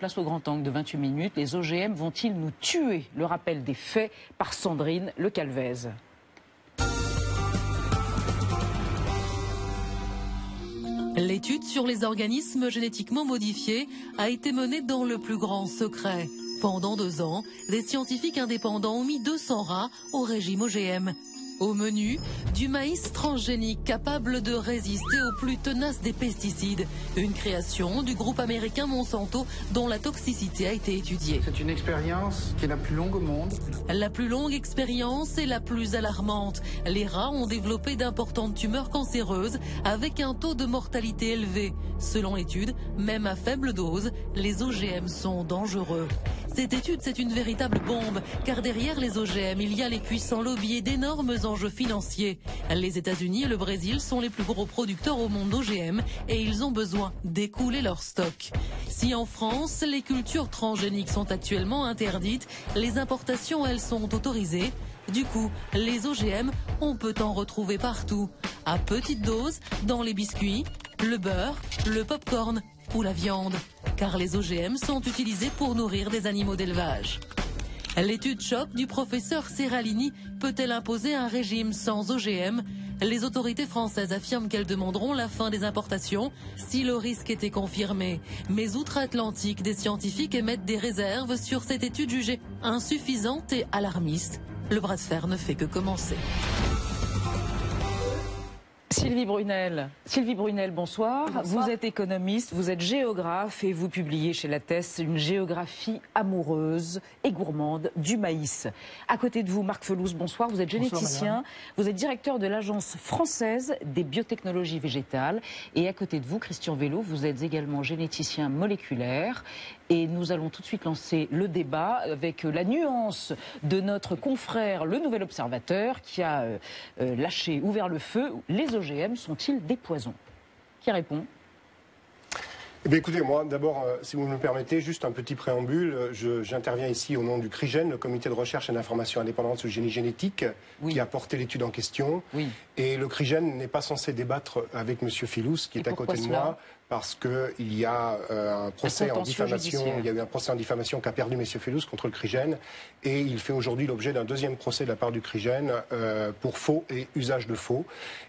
place au grand angle de 28 minutes. Les OGM vont-ils nous tuer? Le rappel des faits par Sandrine Le Calvez. L'étude sur les organismes génétiquement modifiés a été menée dans le plus grand secret. Pendant 2 ans, des scientifiques indépendants ont mis 200 rats au régime OGM. Au menu, du maïs transgénique capable de résister aux plus tenaces des pesticides. Une création du groupe américain Monsanto dont la toxicité a été étudiée. C'est une expérience qui est la plus longue au monde. La plus longue expérience et la plus alarmante. Les rats ont développé d'importantes tumeurs cancéreuses avec un taux de mortalité élevé. Selon l'étude, même à faible dose, les OGM sont dangereux. Cette étude, c'est une véritable bombe, car derrière les OGM, il y a les puissants lobbies et d'énormes enjeux financiers. Les États-Unis et le Brésil sont les plus gros producteurs au monde d'OGM et ils ont besoin d'écouler leur stock. Si en France, les cultures transgéniques sont actuellement interdites, les importations, elles, sont autorisées. Du coup, les OGM, on peut en retrouver partout. À petite dose, dans les biscuits, le beurre, le popcorn ou la viande. Car les OGM sont utilisés pour nourrir des animaux d'élevage. L'étude choc du professeur Serralini peut-elle imposer un régime sans OGM? Les autorités françaises affirment qu'elles demanderont la fin des importations si le risque était confirmé. Mais outre-Atlantique, des scientifiques émettent des réserves sur cette étude jugée insuffisante et alarmiste. Le bras de fer ne fait que commencer. Sylvie Brunel, bonsoir. Bonsoir. Vous êtes économiste, vous êtes géographe et vous publiez chez Lattès une géographie amoureuse et gourmande du maïs. À côté de vous, Marc Felouz, bonsoir. Vous êtes généticien, vous êtes directeur de l'Agence française des biotechnologies végétales. Et à côté de vous, Christian Vélo, vous êtes également généticien moléculaire. Et nous allons tout de suite lancer le débat avec la nuance de notre confrère, le Nouvel Observateur, qui a ouvert le feu. Les OGM sont-ils des poisons? Qui répond? Eh bien, écoutez, moi, d'abord, si vous me permettez, juste un petit préambule. J'interviens ici au nom du CRIGEN, le Comité de recherche et d'information indépendante sur le génie génétique, qui a porté l'étude en question. Oui. Et le CRIGEN n'est pas censé débattre avec M. Filouz, qui est à côté de moi, parce qu'il y a un procès en diffamation. Il y a eu un procès en diffamation qu'a perdu M. Filouz contre le CRIGEN. Et il fait aujourd'hui l'objet d'un deuxième procès de la part du CRIGEN pour faux et usage de faux.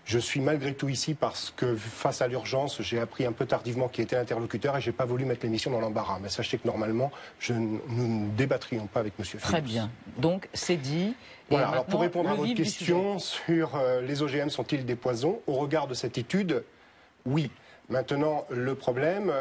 Je suis malgré tout ici parce que, face à l'urgence, j'ai appris un peu tardivement qui était l'interlocuteur et je n'ai pas voulu mettre l'émission dans l'embarras. Mais sachez que normalement, nous ne débattrions pas avec M. Filouz. Très bien. Donc, c'est dit. Voilà, alors pour répondre à votre question sur les OGM sont-ils des poisons, au regard de cette étude, oui. Maintenant, le problème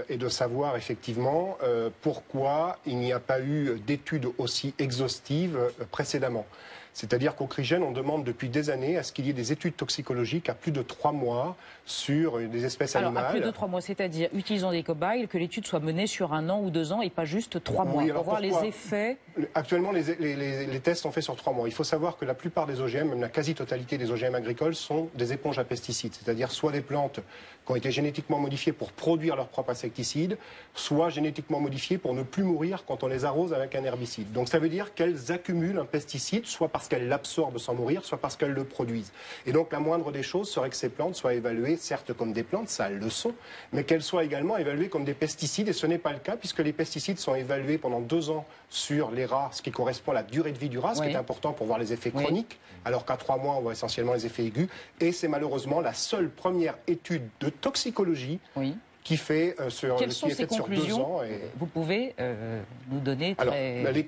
est de savoir effectivement pourquoi il n'y a pas eu d'études aussi exhaustives précédemment. C'est-à-dire qu'au CRIGEN, on demande depuis des années à ce qu'il y ait des études toxicologiques à plus de 3 mois sur des espèces animales. À plus de 3 mois, c'est-à-dire utilisant des cobayes, que l'étude soit menée sur 1 an ou 2 ans et pas juste 3 mois, pour voir les effets. Actuellement, les tests sont faits sur 3 mois. Il faut savoir que la plupart des OGM, même la quasi-totalité des OGM agricoles, sont des éponges à pesticides, c'est-à-dire soit des plantes qui ont été génétiquement modifiées pour produire leur propre insecticide, soit génétiquement modifiées pour ne plus mourir quand on les arrose avec un herbicide. Donc ça veut dire qu'elles accumulent un pesticide, soit parce qu'elles l'absorbent sans mourir, soit parce qu'elles le produisent. Et donc la moindre des choses serait que ces plantes soient évaluées, certes comme des plantes, ça elles le sont, mais qu'elles soient également évaluées comme des pesticides, et ce n'est pas le cas, puisque les pesticides sont évalués pendant 2 ans sur les rats, ce qui correspond à la durée de vie du rat, ce qui est important pour voir les effets chroniques, alors qu'à 3 mois, on voit essentiellement les effets aigus, et c'est malheureusement la seule première étude de toxicologie qui fait Quelles sont ces conclusions? Vous pouvez nous donner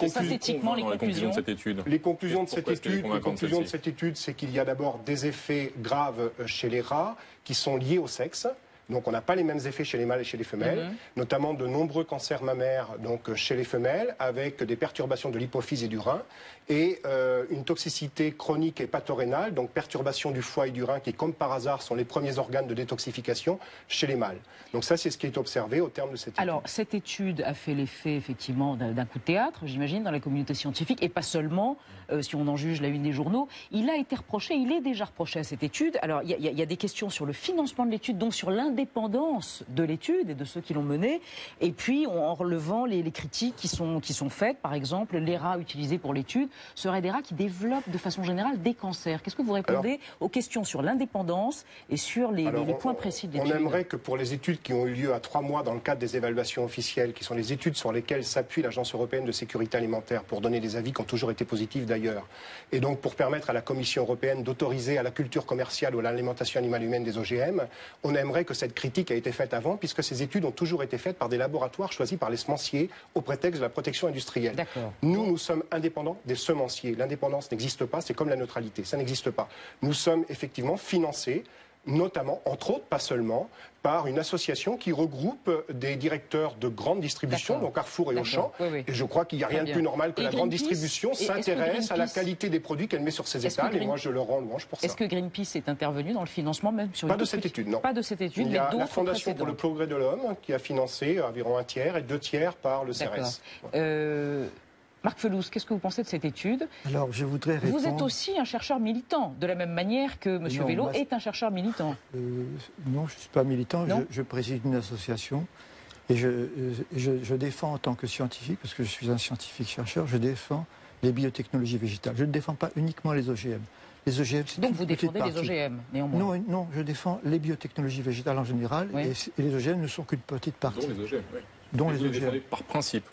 synthétiquement les conclusions de cette étude. Les conclusions de cette étude, c'est qu'il y a d'abord des effets graves chez les rats qui sont liés au sexe. Donc on n'a pas les mêmes effets chez les mâles et chez les femelles, notamment de nombreux cancers mammaires donc, chez les femelles, avec des perturbations de l'hypophyse et du rein, et une toxicité chronique et pathorénale, donc perturbation du foie et du rein, qui comme par hasard sont les premiers organes de détoxification chez les mâles. Donc ça c'est ce qui est observé au terme de cette étude. Alors cette étude a fait l'effet effectivement d'un coup de théâtre, j'imagine, dans la communauté scientifique, et pas seulement, si on en juge la une des journaux. Il a été reproché, il est déjà reproché à cette étude. Alors il y a des questions sur le financement de l'étude, donc sur l'indépendance l'indépendance de l'étude et de ceux qui l'ont menée, et puis en relevant les critiques qui sont faites. Par exemple, les rats utilisés pour l'étude seraient des rats qui développent de façon générale des cancers. Qu'est-ce que vous répondez aux questions sur l'indépendance et sur les points précis de l'étude? On aimerait que pour les études qui ont eu lieu à 3 mois dans le cadre des évaluations officielles, qui sont les études sur lesquelles s'appuie l'Agence européenne de sécurité alimentaire pour donner des avis qui ont toujours été positifs d'ailleurs, et donc pour permettre à la Commission européenne d'autoriser à la culture commerciale ou à l'alimentation animale humaine des OGM, on aimerait que cette critique ait été faite avant, puisque ces études ont toujours été faites par des laboratoires choisis par les semenciers au prétexte de la protection industrielle. Nous sommes indépendants des semenciers. L'indépendance n'existe pas, c'est comme la neutralité, ça n'existe pas. Nous sommes effectivement financés, notamment, entre autres, pas seulement, par une association qui regroupe des directeurs de grande distribution, donc Carrefour et Auchan. Et je crois qu'il n'y a rien de plus normal que la grande distribution s'intéresse à la qualité des produits qu'elle met sur ses étals, et moi je leur rends louange pour ça. Est-ce que Greenpeace est intervenu dans le financement, même sur Pas de cette étude, non. Pas de cette étude, Il y a mais la Fondation pour le progrès de l'homme qui a financé environ 1/3 et 2/3 par le CRS. Marc Felous, qu'est-ce que vous pensez de cette étude? Alors, je voudrais répondre... Vous êtes aussi un chercheur militant, de la même manière que M. Vélo est un chercheur militant. Non, je ne suis pas militant, je préside une association et je défends en tant que scientifique, parce que je suis un scientifique chercheur, je défends les biotechnologies végétales. Je ne défends pas uniquement les OGM. Les OGM, c'est donc vous défendez les OGM, néanmoins? Non, je défends les biotechnologies végétales en général, et les OGM ne sont qu'une petite partie. Dont les OGM, oui. Dont les OGM. Par principe.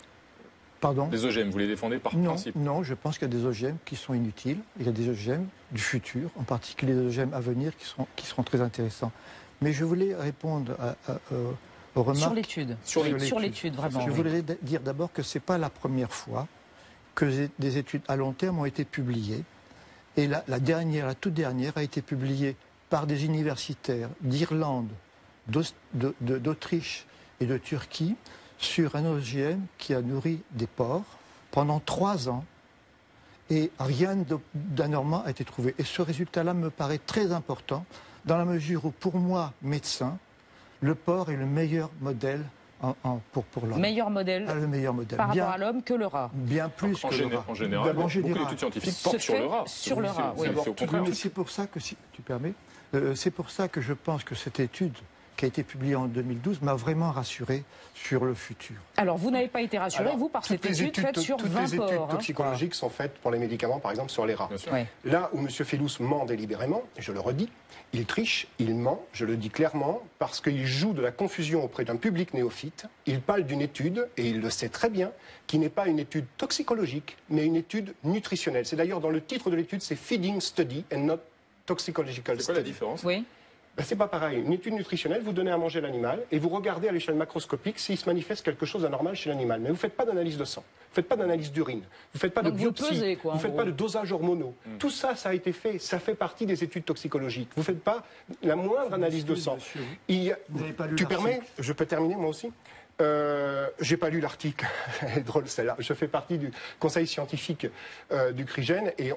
Pardon? Les OGM, vous les défendez par principe? Non, je pense qu'il y a des OGM qui sont inutiles. Il y a des OGM du futur, en particulier des OGM à venir qui seront très intéressants. Mais je voulais répondre aux remarques... Sur l'étude. Sur l'étude, vraiment. Je voudrais dire d'abord que ce n'est pas la première fois que des études à long terme ont été publiées. Et la toute dernière a été publiée par des universitaires d'Irlande, d'Autriche et de Turquie, sur un OGM qui a nourri des porcs pendant 3 ans et rien d'anormal a été trouvé. Et ce résultat-là me paraît très important dans la mesure où, pour moi, médecin, le porc est le meilleur modèle pour l'homme. Meilleur modèle, le meilleur modèle par rapport à l'homme que le rat. Bien plus que le rat. En général, beaucoup d'études scientifiques portent sur le rat. Sur le rat, oui. Mais c'est pour ça que, si tu permets, c'est pour ça que je pense que cette étude qui a été publiée en 2012, m'a vraiment rassuré sur le futur. Alors, vous n'avez pas été rassuré, vous, par cette étude faite sur 20 porcs. Toutes les études toxicologiques sont faites pour les médicaments, par exemple, sur les rats. Là où M. Felous ment délibérément, et je le redis, il triche, il ment, je le dis clairement, parce qu'il joue de la confusion auprès d'un public néophyte. Il parle d'une étude, et il le sait très bien, qui n'est pas une étude toxicologique, mais une étude nutritionnelle. C'est d'ailleurs dans le titre de l'étude, c'est Feeding Study and not Toxicological Study. C'est quoi la différence? Oui. C'est pas pareil. Une étude nutritionnelle, vous donnez à manger l'animal et vous regardez à l'échelle macroscopique s'il se manifeste quelque chose d'anormal chez l'animal. Mais vous ne faites pas d'analyse de sang, vous ne faites pas d'analyse d'urine, vous ne faites pas de biopsie, vous ne faites pas de dosage hormonaux. Tout ça, ça a été fait, ça fait partie des études toxicologiques. Vous ne faites pas la moindre analyse de sang. Tu permets? Je peux terminer moi aussi? J'ai pas lu l'article, elle est drôle celle-là. Je fais partie du conseil scientifique du CRIGEN et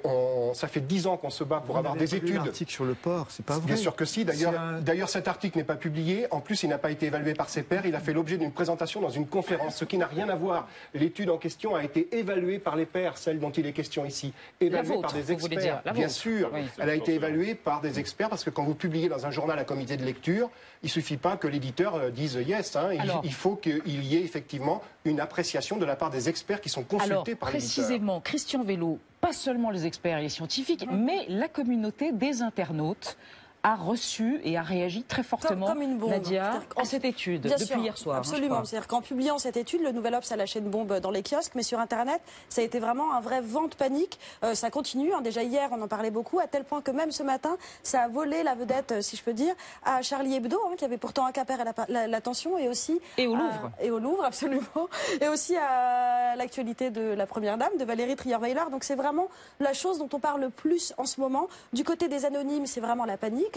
ça fait 10 ans qu'on se bat pour avoir des études. L'article sur le porc, c'est pas vrai. Bien sûr que si. D'ailleurs, cet article n'est pas publié. En plus, il n'a pas été évalué par ses pairs. Il a fait l'objet d'une présentation dans une conférence, ce qui n'a rien à voir. L'étude en question a été évaluée par les pairs, celle dont il est question ici, évaluée par des experts. Bien sûr, elle a été évaluée par des experts parce que quand vous publiez dans un journal à comité de lecture, il suffit pas que l'éditeur dise yes. Il faut qu'il y ait effectivement une appréciation de la part des experts qui sont consultés par l'éditeur. Précisément, Christian Vélo, pas seulement les experts et les scientifiques, mais la communauté des internautes a reçu et a réagi très fortement, comme une bombe. Nadia, à cette étude, depuis hier soir. Absolument. C'est-à-dire qu'en publiant cette étude, le Nouvel Obs a lâché une bombe dans les kiosques, mais sur Internet, ça a été vraiment un vrai vent de panique. Ça continue. Déjà hier, on en parlait beaucoup, à tel point que même ce matin, ça a volé la vedette, si je peux dire, à Charlie Hebdo, qui avait pourtant accaparé l'attention, et aussi... Et au Louvre. Et au Louvre, absolument. Et aussi à l'actualité de la Première Dame, de Valérie Trierweiler. Donc c'est vraiment la chose dont on parle le plus en ce moment. Du côté des anonymes, c'est vraiment la panique.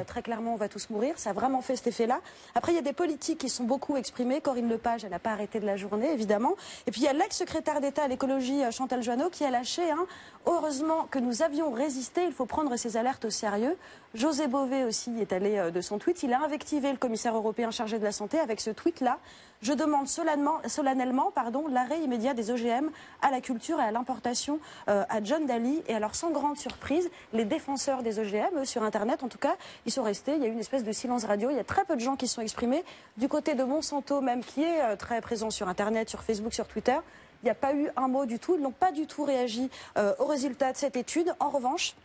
Très clairement, on va tous mourir. Ça a vraiment fait cet effet-là. Après, il y a des politiques qui sont beaucoup exprimés. Corinne Lepage, elle n'a pas arrêté de la journée, évidemment. Et puis, il y a l'ex-secrétaire d'État à l'écologie, Chantal Joanneau, qui a lâché. Heureusement que nous avions résisté. Il faut prendre ces alertes au sérieux. José Bové aussi est allé de son tweet. Il a invectivé le commissaire européen chargé de la santé avec ce tweet-là. Je demande solennellement l'arrêt immédiat des OGM à la culture et à l'importation à John Daly. Et alors, sans grande surprise, les défenseurs des OGM, sur Internet en tout cas, ils sont restés. Il y a eu une espèce de silence radio. Il y a très peu de gens qui se sont exprimés. Du côté de Monsanto même, qui est très présent sur Internet, sur Facebook, sur Twitter, il n'y a pas eu un mot du tout. Ils n'ont pas du tout réagi aux résultats de cette étude. En revanche,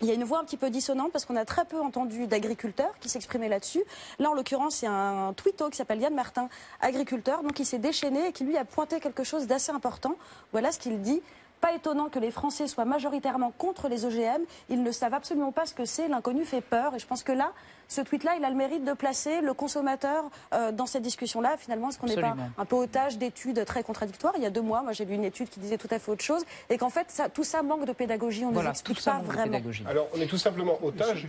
il y a une voix un petit peu dissonante parce qu'on a très peu entendu d'agriculteurs qui s'exprimaient là-dessus. Là, en l'occurrence, il y a un twitto qui s'appelle Yann Martin, agriculteur, donc il s'est déchaîné et qui lui a pointé quelque chose d'assez important. Voilà ce qu'il dit. Pas étonnant que les Français soient majoritairement contre les OGM. Ils ne savent absolument pas ce que c'est. L'inconnu fait peur. Et je pense que là, ce tweet-là, il a le mérite de placer le consommateur dans cette discussion-là. Finalement, est-ce qu'on n'est pas un peu otage d'études très contradictoires? Il y a 2 mois, moi j'ai lu une étude qui disait tout à fait autre chose. Et qu'en fait, tout ça manque de pédagogie. On ne nous explique pas vraiment. Alors, on est tout simplement otage,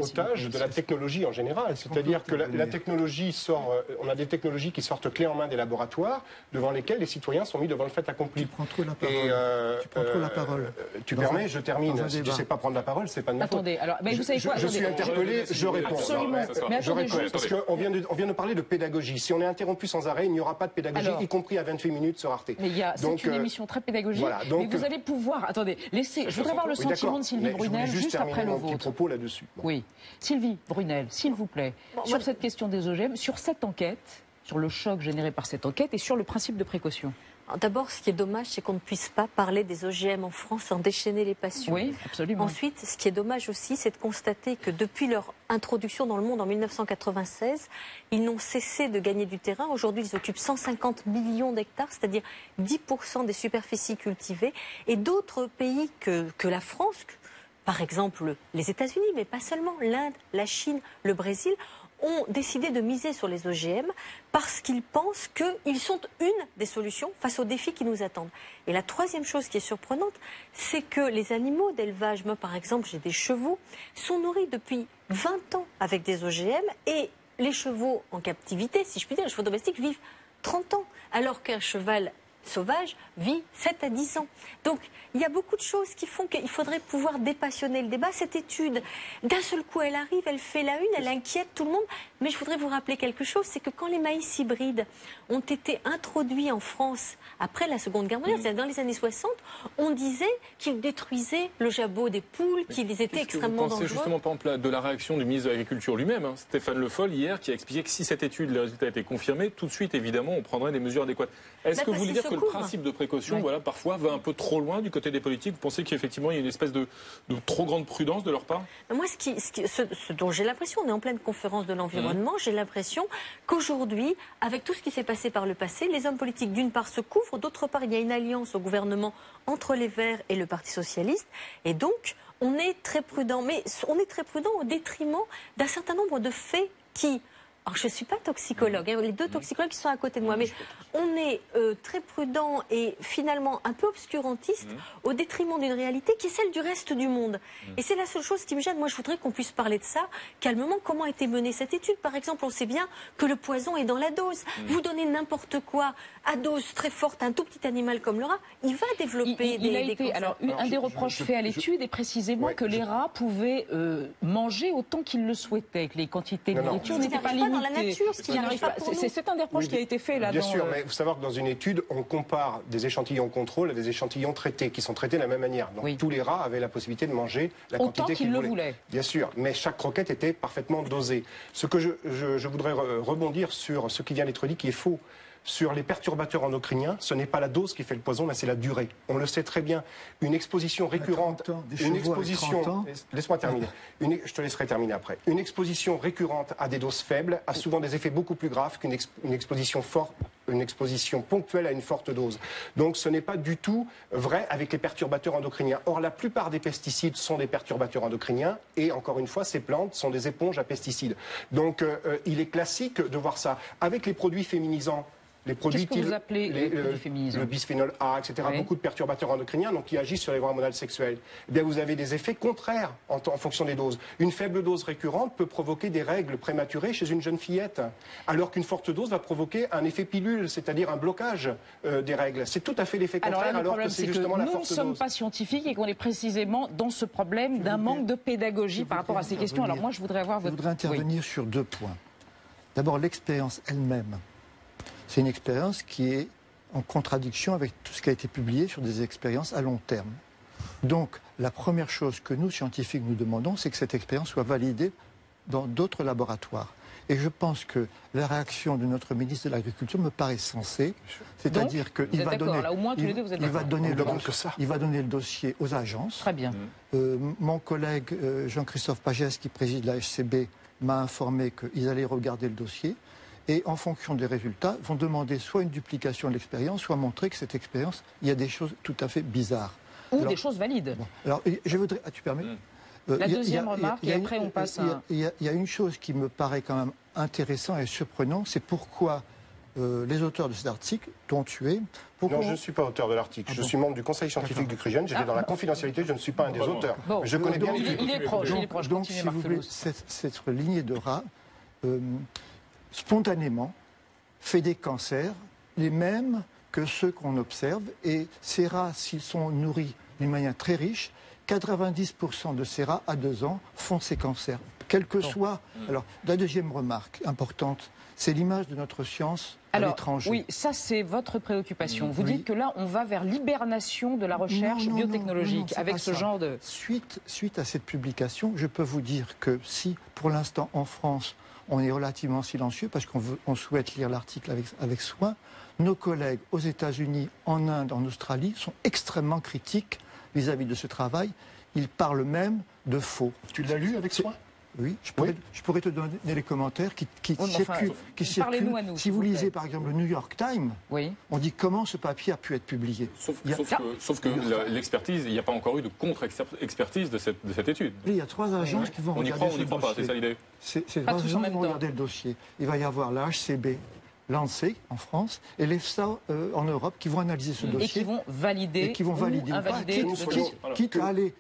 otage de la technologie en général. C'est-à-dire que la technologie sort, on a des technologies qui sortent clés en main des laboratoires, devant lesquelles les citoyens sont mis devant le fait accompli. Tu prends trop la parole. Tu prends trop la parole. Tu permets, je termine. Si tu ne sais pas prendre la parole, c'est pas de ma faute. Attendez, alors, mais vous savez quoi? Je suis interpellé, je réponds. Absolument. Je réponds, parce qu'on vient de parler de pédagogie. Si on est interrompu sans arrêt, il n'y aura pas de pédagogie, y compris à 28 minutes sur Arte. Mais c'est une émission très pédagogique. Voilà, mais vous allez pouvoir... Attendez, je voudrais avoir le sentiment de Sylvie Brunel juste après le vôtre. Propos là-dessus. Oui. Sylvie Brunel, s'il vous plaît, sur cette question des OGM, sur cette enquête, sur le choc généré par cette enquête et sur le principe de précaution. D'abord, ce qui est dommage, c'est qu'on ne puisse pas parler des OGM en France sans déchaîner les passions. Oui, absolument. Ensuite, ce qui est dommage aussi, c'est de constater que depuis leur introduction dans le monde en 1996, ils n'ont cessé de gagner du terrain. Aujourd'hui, ils occupent 150 millions d'hectares, c'est-à-dire 10% des superficies cultivées. Et d'autres pays que la France, par exemple les États-Unis, mais pas seulement, l'Inde, la Chine, le Brésil, ont décidé de miser sur les OGM parce qu'ils pensent qu'ils sont une des solutions face aux défis qui nous attendent. Et la troisième chose qui est surprenante, c'est que les animaux d'élevage, moi par exemple j'ai des chevaux, sont nourris depuis 20 ans avec des OGM et les chevaux en captivité, si je puis dire, les chevaux domestiques vivent 30 ans, alors qu'un cheval sauvage vit 7 à 10 ans. Donc, il y a beaucoup de choses qui font qu'il faudrait pouvoir dépassionner le débat. Cette étude, d'un seul coup, elle arrive, elle fait la une, elle inquiète tout le monde. Mais je voudrais vous rappeler quelque chose, c'est que quand les maïs hybrides ont été introduits en France après la Seconde Guerre mondiale, c'est-à-dire dans les années 60, on disait qu'ils détruisaient le jabot des poules, qu'ils étaient extrêmement dangereux. Vous pensez justement, par exemple, de la réaction du ministre de l'Agriculture lui-même, Stéphane Le Foll, hier, qui a expliqué que si cette étude, les résultats étaient confirmés, tout de suite, évidemment, on prendrait des mesures adéquates. Est-ce que vous voulez dire que le principe de précaution, voilà, parfois, va un peu trop loin du côté des politiques? Vous pensez qu'effectivement, il y a une espèce de trop grande prudence de leur part? Moi, ce dont j'ai l'impression, on est en pleine conférence de l'environnement, j'ai l'impression qu'aujourd'hui, avec tout ce qui s'est passé par le passé, les hommes politiques, d'une part, se couvrent, d'autre part, il y a une alliance au gouvernement entre les Verts et le Parti socialiste, et donc, on est très prudent. Mais on est très prudent au détriment d'un certain nombre de faits qui... Alors, je ne suis pas toxicologue, les 2 toxicologues qui sont à côté de moi, mais on est très prudent et finalement un peu obscurantiste au détriment d'une réalité qui est celle du reste du monde. Et c'est la seule chose qui me gêne. Moi, je voudrais qu'on puisse parler de ça calmement. Comment a été menée cette étude? Par exemple, on sait bien que le poison est dans la dose. Vous donnez n'importe quoi à dose très forte à un tout petit animal comme le rat, il va développer des cancers. Alors, un des reproches faits à l'étude est précisément que les rats pouvaient manger autant qu'ils le souhaitaient, que les quantités de nourriture n'étaient pas limitées. Dans la nature, ce qui n'arrive pas pour nous. C'est un des reproches qui a été fait là. Bien sûr, mais il faut savoir que dans une étude, on compare des échantillons contrôle à des échantillons traités, qui sont traités de la même manière. Donc tous les rats avaient la possibilité de manger la quantité qu'ils voulaient. Bien sûr, mais chaque croquette était parfaitement dosée. Ce que je voudrais rebondir sur ce qui vient d'être dit, qui est faux. Sur les perturbateurs endocriniens, ce n'est pas la dose qui fait le poison, mais c'est la durée. On le sait très bien. Une exposition récurrente, laisse-moi terminer. Je te laisserai terminer après. Une exposition récurrente à des doses faibles a souvent des effets beaucoup plus graves qu'une exposition forte, une exposition ponctuelle à une forte dose. Donc ce n'est pas du tout vrai avec les perturbateurs endocriniens. Or, la plupart des pesticides sont des perturbateurs endocriniens et encore une fois, ces plantes sont des éponges à pesticides. Donc il est classique de voir ça. Avec les produits féminisants, les produits que vous appelez le bisphénol A, etc., beaucoup de perturbateurs endocriniens donc, qui agissent sur les voies hormonales sexuelles, eh bien, vous avez des effets contraires en fonction des doses. Une faible dose récurrente peut provoquer des règles prématurées chez une jeune fillette, alors qu'une forte dose va provoquer un effet pilule, c'est-à-dire un blocage des règles. C'est tout à fait l'effet contraire, alors que c'est justement la forte dose. Nous ne sommes pas scientifiques et qu'on est précisément dans ce problème d'un manque de pédagogie par rapport à ces questions. Alors moi, je voudrais avoir votre... Je voudrais intervenir sur 2 points. D'abord, l'expérience elle-même. C'est une expérience qui est en contradiction avec tout ce qui a été publié sur des expériences à long terme. Donc, la première chose que nous, scientifiques, nous demandons, c'est que cette expérience soit validée dans d'autres laboratoires. Et je pense que la réaction de notre ministre de l'Agriculture me paraît sensée. C'est-à-dire qu'il va donner, il va donner le dossier aux agences. Très bien. Mon collègue Jean-Christophe Pagès, qui préside la HCB, m'a informé qu'ils allaient regarder le dossier. Et en fonction des résultats, vont demander soit une duplication de l'expérience, soit montrer que cette expérience, il y a des choses tout à fait bizarres. Ou des choses valides. Bon, alors, je voudrais... tu permets La deuxième remarque, et après on passe à... Il y a une chose qui me paraît quand même intéressante et surprenante, c'est pourquoi les auteurs de cet article, dont tu es... Non, je ne suis pas auteur de l'article. Je suis membre du conseil scientifique du CRIGEN. J'étais dans la confidentialité, je ne suis pas un des auteurs. Bon, je connais bien il est proche. Donc, si vous voulez, cette lignée de rats, spontanément, fait des cancers, les mêmes que ceux qu'on observe. Et ces rats, s'ils sont nourris d'une manière très riche, 90% de ces rats à 2 ans font ces cancers. Quel que soit... Alors, la deuxième remarque importante, c'est l'image de notre science à l'étranger. Oui, ça c'est votre préoccupation. Vous dites que là, on va vers l'hibernation de la recherche biotechnologique avec ce genre de... Suite à cette publication, je peux vous dire que si, pour l'instant, en France, on est relativement silencieux parce qu'on souhaite lire l'article avec soin, nos collègues aux États-Unis, en Inde, en Australie, sont extrêmement critiques vis-à-vis de ce travail. Ils parlent même de faux. Tu l'as lu avec soin ? Oui, je pourrais te donner les commentaires qui circulent. Parlez-nous à nous. Si vous lisez par exemple le New York Times, on dit comment ce papier a pu être publié. Sauf que l'expertise, il n'y a pas encore eu de contre-expertise de cette étude. Il y a 3 agences qui vont regarder on n'y croit pas, c'est ça l'idée. Ces 3 agences vont regarder le dossier. Il va y avoir la HCB, l'ANSEE en France et l'EFSA en Europe qui vont analyser ce dossier. Et qui vont valider ou invalider. Quitte à aller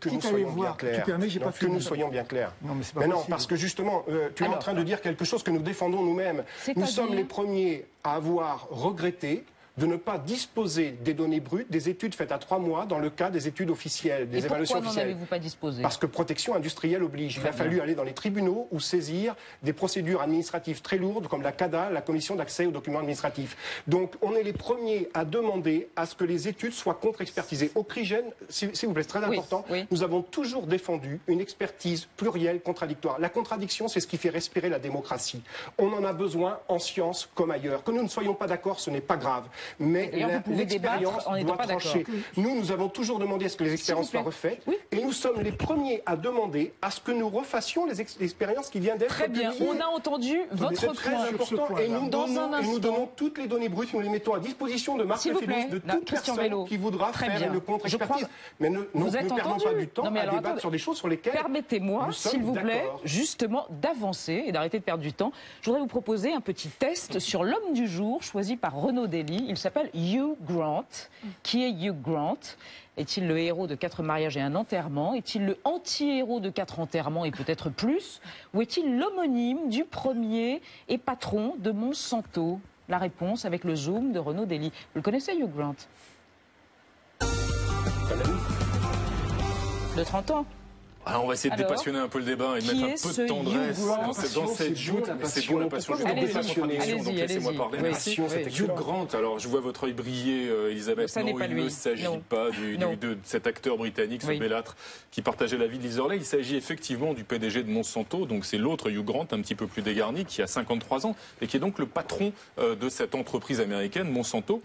voir. Que nous soyons bien clairs. Mais non, parce que justement, tu es en train de dire quelque chose que nous défendons nous-mêmes. Nous sommes les premiers à avoir regretté de ne pas disposer des données brutes des études faites à 3 mois dans le cas des études officielles, des évaluations officielles. Pourquoi n'en avez-vous pas disposé ? Parce que protection industrielle oblige. Il a fallu aller dans les tribunaux ou saisir des procédures administratives très lourdes comme la CADA, la Commission d'accès aux documents administratifs. Donc on est les premiers à demander à ce que les études soient contre-expertisées. Au CRIGEN, s'il vous plaît, c'est très important, nous avons toujours défendu une expertise plurielle contradictoire. La contradiction, c'est ce qui fait respirer la démocratie. On en a besoin en science comme ailleurs. Que nous ne soyons pas d'accord, ce n'est pas grave. Mais l'expérience doit trancher. Nous avons toujours demandé à ce que les expériences soient refaites. Et nous sommes les premiers à demander à ce que nous refassions les expériences qui viennent d'être Très bien, on a entendu votre point. C'est très important. Et nous donnons toutes les données brutes, nous les mettons à disposition de Marc Lefebvre, de toute personne qui voudra faire une contre-expertise. Mais ne perdons pas du temps à débattre sur des choses sur lesquelles permettez-moi, s'il vous plaît, justement, d'avancer et d'arrêter de perdre du temps. Je voudrais vous proposer un petit test sur l'homme du jour choisi par Renaud Dely. Il s'appelle Hugh Grant. Qui est Hugh Grant ? Est-il le héros de 4 mariages et un enterrement ? Est-il le anti-héros de 4 enterrements et peut-être plus ? Ou est-il l'homonyme du premier et patron de Monsanto ? La réponse avec le zoom de Renaud Dely. Vous le connaissez, Hugh Grant ? De 30 ans. Alors on va essayer de dépassionner un peu le débat et de mettre un peu de tendresse dans cette joute. C'est beau la passion. Laissez-moi parler. Merci. Hugh Grant, alors je vois votre œil briller, Elisabeth. Non, il ne s'agit pas de cet acteur britannique, ce bellâtre, qui partageait la vie de Liz Hurley. Il s'agit effectivement du PDG de Monsanto, donc c'est l'autre Hugh Grant, un petit peu plus dégarni, qui a 53 ans et qui est donc le patron de cette entreprise américaine, Monsanto.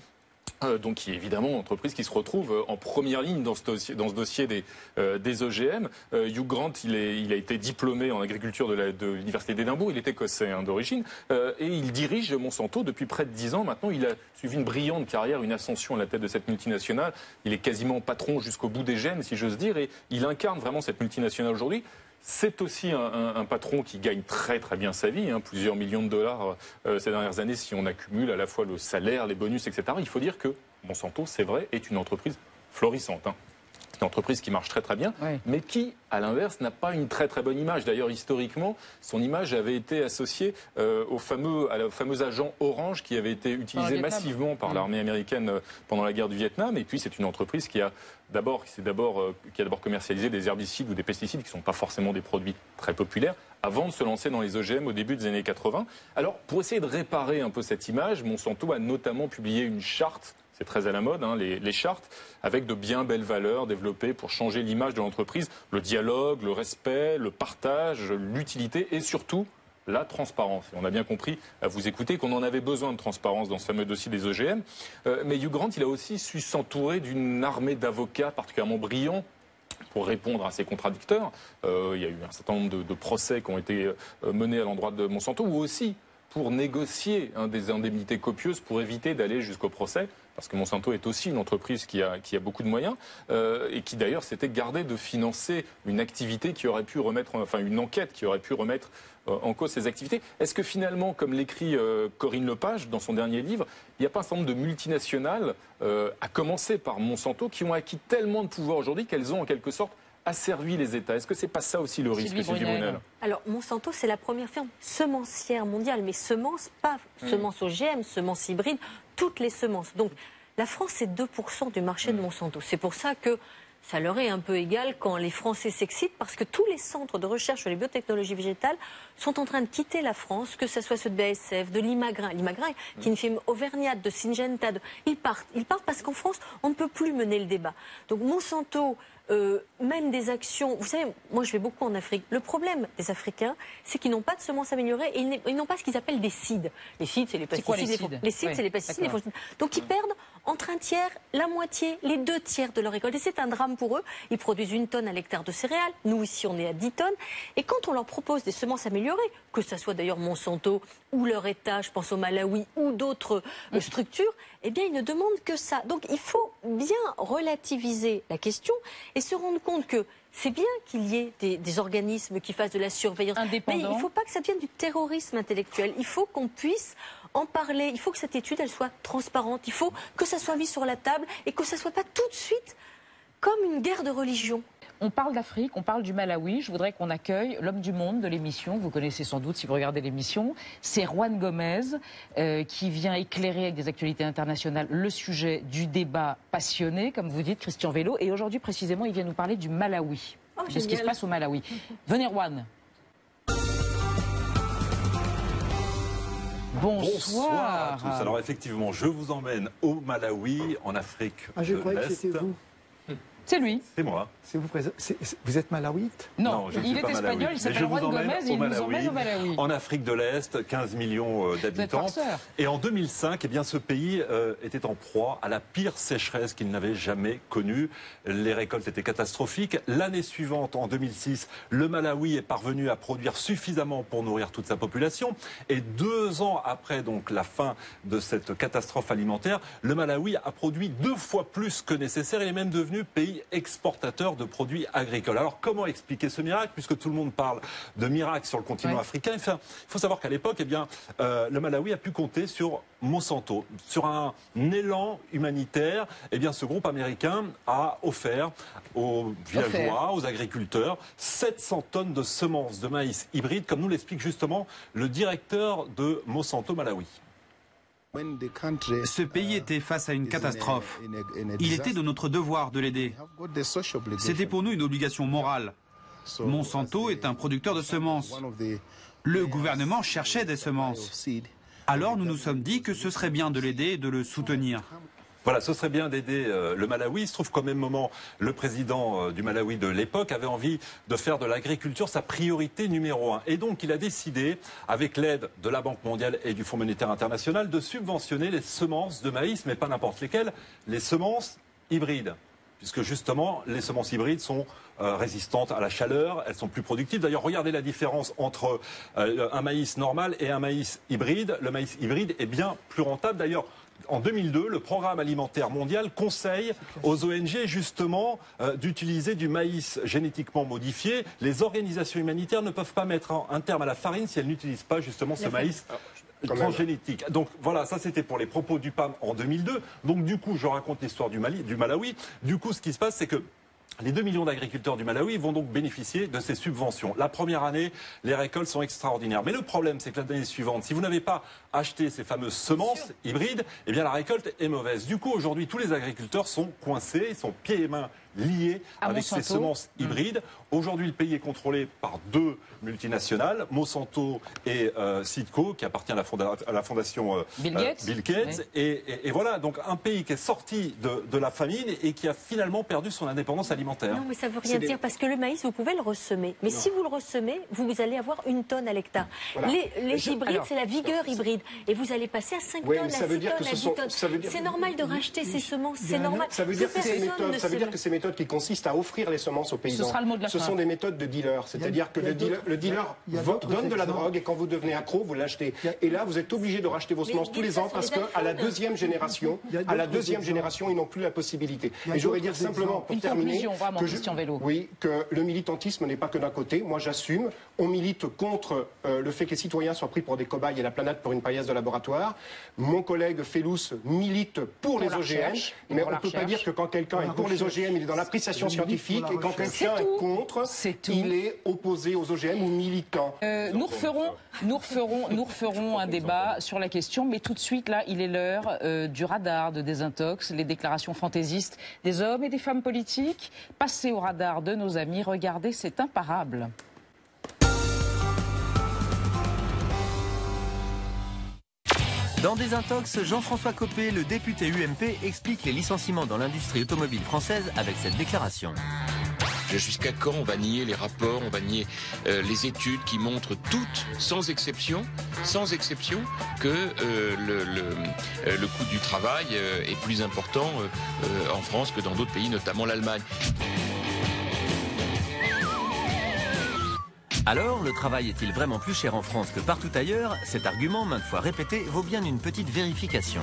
Donc qui est évidemment une entreprise qui se retrouve en première ligne dans ce dossier des OGM. Hugh Grant, il a été diplômé en agriculture de l'université d'Édimbourg, il est écossais d'origine, et il dirige Monsanto depuis près de 10 ans. Maintenant, il a suivi une brillante carrière, une ascension à la tête de cette multinationale. Il est quasiment patron jusqu'au bout des gènes, si j'ose dire, et il incarne vraiment cette multinationale aujourd'hui. C'est aussi un patron qui gagne très très bien sa vie, plusieurs millions de dollars ces dernières années si on accumule à la fois le salaire, les bonus, etc. Il faut dire que Monsanto, c'est vrai, est une entreprise florissante. une entreprise qui marche très très bien, mais qui, à l'inverse, n'a pas une très très bonne image. D'ailleurs, historiquement, son image avait été associée au fameux agent Orange qui avait été utilisé massivement par l'armée américaine pendant la guerre du Vietnam. Et puis, c'est une entreprise qui a d'abord commercialisé des herbicides ou des pesticides qui ne sont pas forcément des produits très populaires avant de se lancer dans les OGM au début des années 80. Alors, pour essayer de réparer un peu cette image, Monsanto a notamment publié une charte. C'est très à la mode, les chartes, avec de bien belles valeurs développées pour changer l'image de l'entreprise, le dialogue, le respect, le partage, l'utilité et surtout la transparence. Et on a bien compris, à vous écouter, qu'on en avait besoin de transparence dans ce fameux dossier des OGM. Mais Hugh Grant, il a aussi su s'entourer d'une armée d'avocats particulièrement brillants pour répondre à ses contradicteurs. Il y a eu un certain nombre de procès qui ont été menés à l'endroit de Monsanto, ou aussi pour négocier des indemnités copieuses pour éviter d'aller jusqu'au procès. Parce que Monsanto est aussi une entreprise qui a beaucoup de moyens et qui d'ailleurs s'était gardé de financer une activité qui aurait pu une enquête qui aurait pu remettre en cause ses activités. Est-ce que finalement, comme l'écrit Corinne Lepage dans son dernier livre, il n'y a pas un certain nombre de multinationales, à commencer par Monsanto, qui ont acquis tellement de pouvoir aujourd'hui qu'elles ont en quelque sorte asservi les États? Est-ce que c'est pas ça aussi le risque, Sylvie Brunel? Alors, Monsanto, c'est la première firme semencière mondiale, mais semences, pas semences OGM, semences hybrides, toutes les semences. Donc, la France, c'est 2% du marché de Monsanto. C'est pour ça que ça leur est un peu égal quand les Français s'excitent, parce que tous les centres de recherche sur les biotechnologies végétales sont en train de quitter la France, que ce soit ceux de BASF, de Limagrin. Limagrin, qui est une firme auvergnate, de Syngenta. Ils partent parce qu'en France, on ne peut plus mener le débat. Donc Monsanto mène des actions. Vous savez, moi je vais beaucoup en Afrique. Le problème des Africains, c'est qu'ils n'ont pas de semences améliorées et ils n'ont pas ce qu'ils appellent des seeds. Les seeds, c'est les pesticides. Les seeds, c'est les pesticides. Donc ils perdent entre un tiers, la moitié, les 2 tiers de leur récolte. Et c'est un drame pour eux. Ils produisent 1 tonne à l'hectare de céréales. Nous, ici, on est à 10 tonnes. Et quand on leur propose des semences améliorées, que ce soit d'ailleurs Monsanto ou leur État, je pense au Malawi, ou d'autres structures, eh bien, ils ne demandent que ça. Donc, il faut bien relativiser la question et se rendre compte que c'est bien qu'il y ait des organismes qui fassent de la surveillance. Mais il ne faut pas que ça devienne du terrorisme intellectuel. Il faut qu'on puisse en parler. Il faut que cette étude, elle soit transparente. Il faut que ça soit mis sur la table et que ça ne soit pas tout de suite comme une guerre de religion. On parle d'Afrique, on parle du Malawi. Je voudrais qu'on accueille l'homme du monde de l'émission. Vous connaissez sans doute si vous regardez l'émission. C'est Juan Gomez qui vient éclairer avec des actualités internationales le sujet du débat passionné, comme vous dites, Christian Vélo. Et aujourd'hui, précisément, il vient nous parler du Malawi. De ce qui se passe au Malawi. Venez, Juan. Bonsoir à tous. Alors effectivement, je vous emmène au Malawi, en Afrique de l'Est. Je croyais que c'était vous. C'est lui. C'est moi. Vous êtes malawite? Non, il est espagnol, il s'appelle Juan Gomez et il nous emmène au Malawi. En Afrique de l'Est, 15 millions d'habitants. Et en 2005, eh bien, ce pays était en proie à la pire sécheresse qu'il n'avait jamais connue. Les récoltes étaient catastrophiques. L'année suivante, en 2006, le Malawi est parvenu à produire suffisamment pour nourrir toute sa population. Et 2 ans après donc, la fin de cette catastrophe alimentaire, le Malawi a produit 2 fois plus que nécessaire. Il est même devenu pays exportateur de produits agricoles. Alors comment expliquer ce miracle, puisque tout le monde parle de miracle sur le continent africain? Enfin, il faut savoir qu'à l'époque, eh bien, le Malawi a pu compter sur Monsanto, sur un élan humanitaire. Eh bien, ce groupe américain a offert aux villageois, aux agriculteurs, 700 tonnes de semences de maïs hybrides, comme nous l'explique justement le directeur de Monsanto Malawi. Ce pays était face à une catastrophe. Il était de notre devoir de l'aider. C'était pour nous une obligation morale. Monsanto est un producteur de semences. Le gouvernement cherchait des semences. Alors nous nous sommes dit que ce serait bien de l'aider et de le soutenir. Voilà, ce serait bien d'aider le Malawi. Il se trouve qu'au même moment, le président du Malawi de l'époque avait envie de faire de l'agriculture sa priorité numéro 1. Et donc, il a décidé, avec l'aide de la Banque mondiale et du Fonds monétaire international, de subventionner les semences de maïs, mais pas n'importe lesquelles, les semences hybrides. Puisque justement, les semences hybrides sont résistantes à la chaleur, elles sont plus productives. D'ailleurs, regardez la différence entre un maïs normal et un maïs hybride. Le maïs hybride est bien plus rentable. D'ailleurs, en 2002, le Programme alimentaire mondial conseille aux ONG justement d'utiliser du maïs génétiquement modifié. Les organisations humanitaires ne peuvent pas mettre un terme à la farine si elles n'utilisent pas justement ce maïs transgénitique. Donc voilà, ça c'était pour les propos du PAM en 2002. Donc du coup, je raconte l'histoire du Malawi. Du coup, ce qui se passe, c'est que Les 2 millions d'agriculteurs du Malawi vont donc bénéficier de ces subventions. La première année, les récoltes sont extraordinaires. Mais le problème, c'est que l'année suivante, si vous n'avez pas acheté ces fameuses semences hybrides, eh bien la récolte est mauvaise. Du coup, aujourd'hui, tous les agriculteurs sont coincés, ils sont pieds et mains liés avec ces semences hybrides. Aujourd'hui, le pays est contrôlé par 2 multinationales, Monsanto et Citco, qui appartient à la fondation Bill Gates. Oui. Et voilà, donc un pays qui est sorti de la famine et qui a finalement perdu son indépendance alimentaire. Non, mais ça ne veut rien dire, parce que le maïs, vous pouvez le ressemer. Mais si vous le ressemez, vous allez avoir 1 tonne à l'hectare. Voilà. Les hybrides, c'est la vigueur hybride. Et vous allez passer à 5 tonnes, à 6 tonnes, à 10 tonnes. C'est normal de racheter ces semences, c'est normal. Ça veut dire que ces méthodes qui consistent à offrir les semences aux paysans, ce sont des méthodes de dealer. C'est-à-dire que le dealer donne de la drogue et quand vous devenez accro, vous l'achetez. Et là, vous êtes obligé de racheter vos semences tous les ans parce qu'à la deuxième génération, ils n'ont plus la possibilité. Et j'aurais dire simplement, pour terminer, que le militantisme n'est pas que d'un côté. Moi, j'assume. On milite contre le fait que les citoyens soient pris pour des cobayes et la planète pour une paillasse de laboratoire. Mon collègue Fellous milite pour les OGM, mais on ne peut pas dire que quand quelqu'un est pour les OGM, il est dans l'appréciation scientifique, et quand quelqu'un est contre, il est opposé aux OGM ou militant. Nous referons un débat sur la question, mais tout de suite, là, il est l'heure du radar de désintox, les déclarations fantaisistes des hommes et des femmes politiques. Passez au radar de nos amis, regardez, c'est imparable. Dans Désintox, Jean-François Copé, le député UMP, explique les licenciements dans l'industrie automobile française avec cette déclaration. Jusqu'à quand on va nier les rapports, on va nier les études qui montrent toutes, sans exception, que le coût du travail est plus important en France que dans d'autres pays, notamment l'Allemagne. Alors, le travail est-il vraiment plus cher en France que partout ailleurs? Cet argument, maintes fois répété, vaut bien une petite vérification.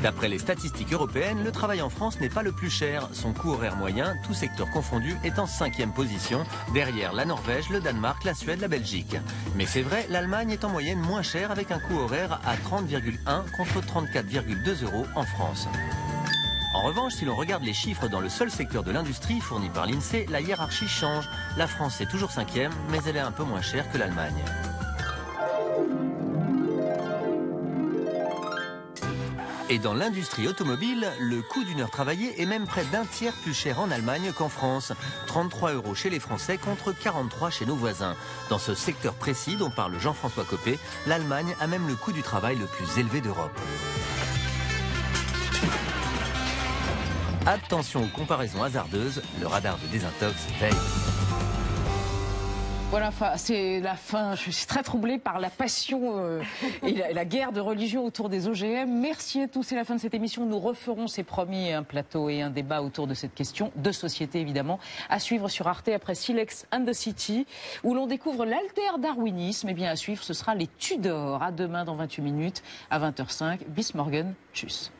D'après les statistiques européennes, le travail en France n'est pas le plus cher. Son coût horaire moyen, tous secteurs confondus, est en 5e position, derrière la Norvège, le Danemark, la Suède, la Belgique. Mais c'est vrai, l'Allemagne est en moyenne moins chère avec un coût horaire à 30,1 contre 34,2 € en France. En revanche, si l'on regarde les chiffres dans le seul secteur de l'industrie fourni par l'INSEE, la hiérarchie change. La France est toujours 5e, mais elle est un peu moins chère que l'Allemagne. Et dans l'industrie automobile, le coût d'une heure travaillée est même près d'un tiers plus cher en Allemagne qu'en France. 33 € chez les Français contre 43 chez nos voisins. Dans ce secteur précis dont parle Jean-François Copé, l'Allemagne a même le coût du travail le plus élevé d'Europe. Attention aux comparaisons hasardeuses, le radar de désintox veille. Voilà, c'est la fin. Je suis très troublée par la passion et la guerre de religion autour des OGM. Merci à tous, c'est la fin de cette émission. Nous referons, c'est promis, un plateau et un débat autour de cette question de société, évidemment, à suivre sur Arte après Silex and the City, où l'on découvre l'alter-darwinisme. Et bien à suivre, ce sera les Tudors. À demain dans 28 minutes, à 20h05. Bis morgen, tchuss.